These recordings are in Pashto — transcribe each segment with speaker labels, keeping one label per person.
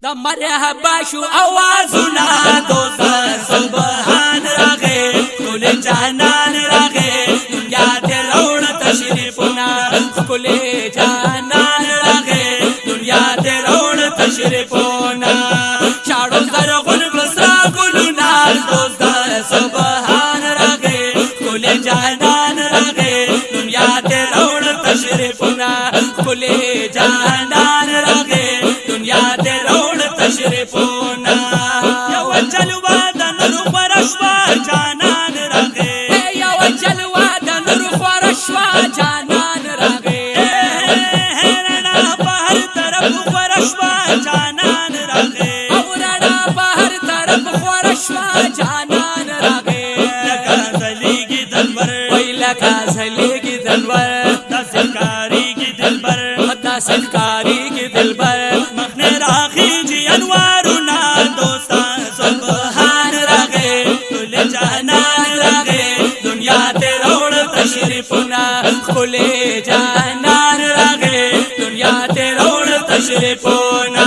Speaker 1: دا مرحبا شو آوازونا دوزر سبحان راغے کل جانان راغے دنیا تے روڑ تشریفنا کل جانان راغے دنیا تے روڑ تشریفنا چاڑو زرغن گلسرا گلونا دوزر سبحان راغے کل جانان راغے دنیا تے روڑ تشریفنا کل جانان راغے دنیا تے روڑ تشریفنا یو جلوہ دا نور خورشوا جانان راغے یو جلوہ دا نور خورشوا جانان راغے رنا بہر طرف خورشوا جانان راغے رنا بہر طرف خورشوا جانان راغے لکا زلیگی دلبر وی لکا زلیگی دلبر دا سنکاری کی دلبر دا سنکاری کی دلبر مخنے راخی جی انوارنا دوستان سبحان راغے کل جانان راغے دنیا تے روڑ تشریفنا کل جانان راغے دنیا تے روڑ تشریفنا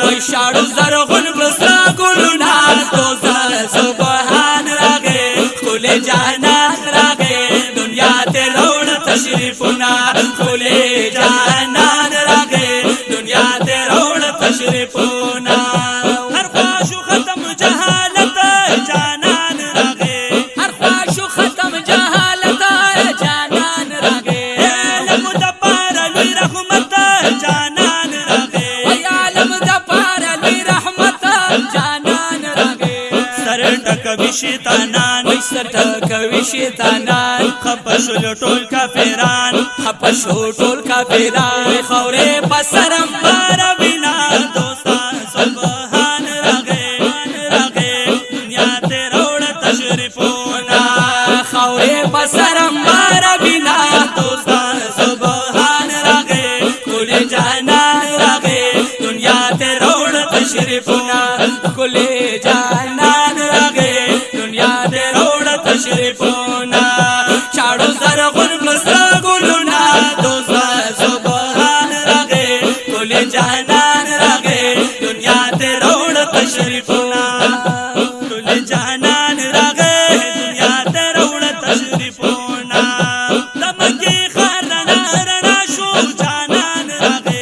Speaker 1: وی شاڑو زرغن بسرا گلونا دوستان سبحان راغے کل جانان راغے دنیا تے روڑ تشریفنا کل جانان راغے دنیا تے روڑ تشریفنا ہر خواہش ختم جہالت جانان راغے ہر خواہش ختم جہالت جانان راغے عالم دپار لوی رحمت جانان راغے عالم دپار لوی رحمت جانان راغے سر ٹکوی شیطانان وی سر ٹکوی شیطانان خپشو ٹول کافران خپشو ٹول کافران خورے پسرم بارا بنا دوستان سبحان راغے دنیا تے روڑ تشریفنا خورے پسرم بارا بنا دوستان سبحان راغے کل جانان راغے دنیا تے روڑ تشریفنا کل جانان راغے دنیا تے روڑ تشریفنا چاڑو زرغن گلسرا گلونا دوستان سبحان راغے کل جانان راغے دنیا تے روڑ تشریفنا کل جانان راغے دنیا تے روڑ تشریفنا دمکی خار رنا رنا شو جانان راغے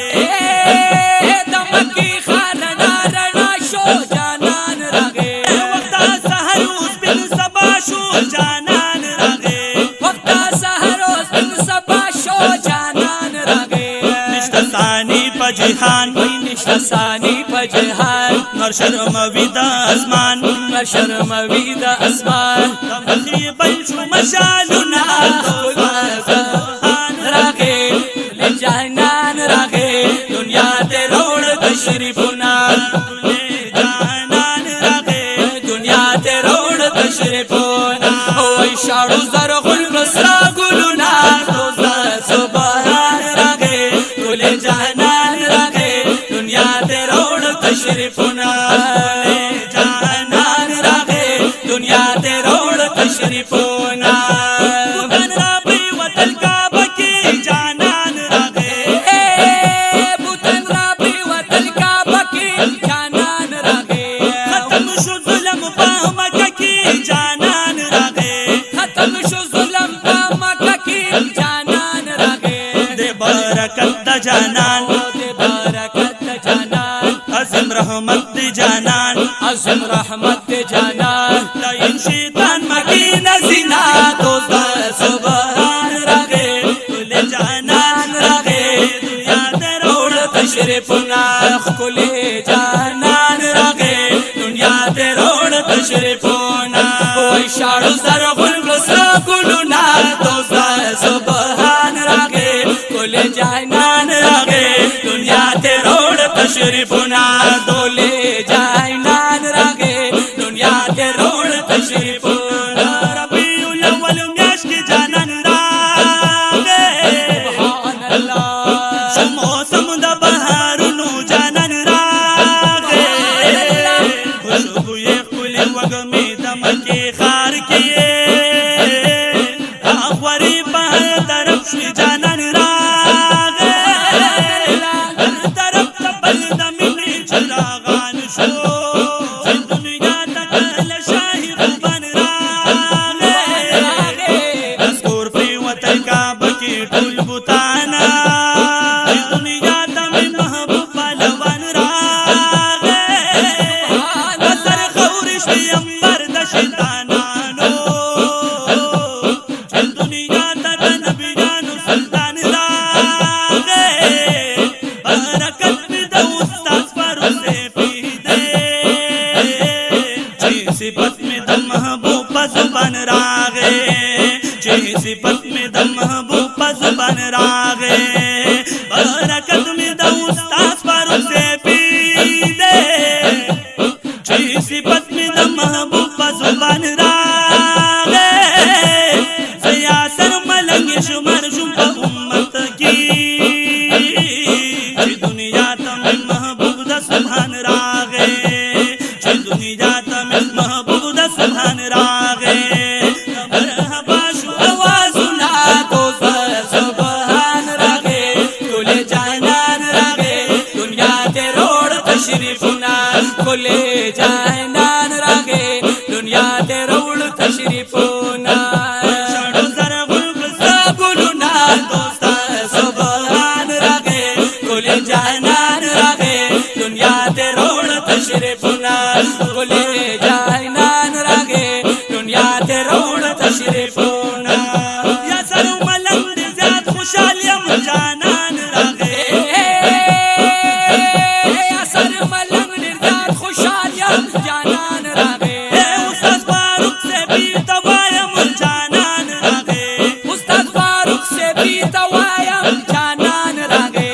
Speaker 1: دمکی خار رنا رنا شو جانان راغے وقتا سحر اس بن سبا شو جانان راغے وقتا سحر اس بن سبا شو جانان راغے نشتا ثانی پا جہان نشتا ثانی پا جہان نور شرم ویدا اسمان نور شرم ویدا اسمان دمخی بل شو مشالونا سبحان راغے کل جانان راغے دنیا تے روڑ تشریفنا کل جانان راغے دنیا تے روڑ تشریفنا وی شاڑو زرغن بسرا گلونا دوستان سبحان راغے کل جانان راغے دنیا تے روڑ تشریفنا کل جانان راغے دنیا تے روڑ تشریفنا بوتن رابی وطن کعبہ کی جانان راغے بوتن رابی وطن کعبہ کی جانان راغے ختم شو ظلم پا مکہ کی جانان راغے ختم شو ظلم پا مکہ کی جانان راغے دے برکت دا جانان دے برکت دا جانان عظم رحمت دی جانان عظم رحمت دی جانان لائن شیطان مکین زنا دوستان سبحان راغے کل جانان راغے دنیا تے روڑ تشریفنا کل جانان راغے دنیا تے روڑ تشریفنا وی شاڑو زرغن گلسرا گلونا دوستان سبحان راغے کل جانان راغے دنیا تے روڑ تشریفنا دولے جانان راغے دنیا تے روڑ تشریفنا ربیع الاول میاش کی جانان راغے سبحان اللہ شو موسم دا بہارونو جانان راغے خوشبوئے کل وگمی دمکی خار کیے آخوری بہر طرف شوی جانان راغے ہر طرف تبل دمینی چراغ شو دنیا تکل شاہی خوبان راغے اسکور پری وطن کعبہ کی ٹول بوتانا دنیا تمی محبوب پالوان راغے بسر خورش دی امبر دا شیطانانو دنیا تک نبیانو سلطان راغے برکت میں دا استاذ فرو سے پیدے چی صفت میں دا محبوب پا زبان راغے چی صفت میں دا محبوب پا زبان راغے برکت میں دا استاذ فرو سے پیدے چی صفت میں دا محبوب پا زبان راغے سیاسر ملنگ شمر شم پا امت کی چی دنیا تم محبوب دا سبحان راغے چی دنیا تم محبوب دا سبحان راغے مرحبا شو
Speaker 2: آوازنا تو سبحان راغے کل جانان راغے دنیا تے روڑ تشریفنا کل جانان راغے دنیا تے روڑ تشریفنا
Speaker 1: شڑو زرغل
Speaker 2: گلنا دوست سبحان راغے کل جانان راغے دنیا تے روڑ تشریفنا کل جانان راغے دنیا تے روڑ تشریفنا
Speaker 1: یا سرو ملنگ دی زیاد خوشحال یم جانان راغے
Speaker 2: اثر ملنگ نرداد خوشحال یم جانان راغے
Speaker 1: استاد فاروق سے بھی توایم جانان راغے
Speaker 2: استاد فاروق سے بھی توایم جانان راغے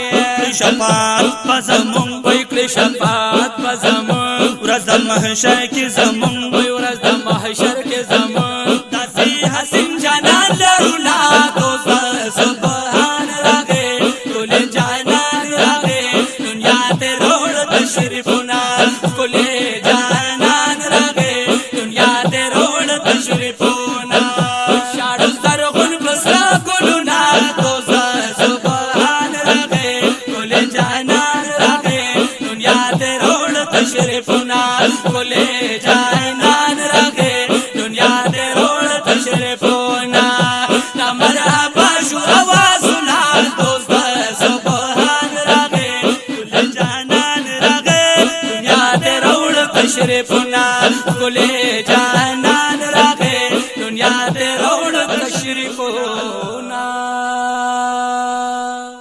Speaker 1: شفاعت پزمون
Speaker 2: کوئی کلی شفاعت بزمون
Speaker 1: ورځ محشر کی زمون
Speaker 2: کوئی ورځ د محشر کے زمان
Speaker 1: داسی حسین
Speaker 2: جانان لرونا دوست سبحان راغے کل جانان راغے دنیا تے روڑ تشریفنا کل جانان راغے دنیا تے روڑ تشریفنا شاڑو زرغن بسرا گلنا دوست سبحان راغے کل جانان راغے دنیا تے روڑ تشریفنا کل جانان راغے دنیا تے روڑ تشریفنا نا مرحبا شو آوازنا دوست سبحان راغے
Speaker 1: کل جانان راغے
Speaker 2: دنیا تے روڑ تشریفنا کل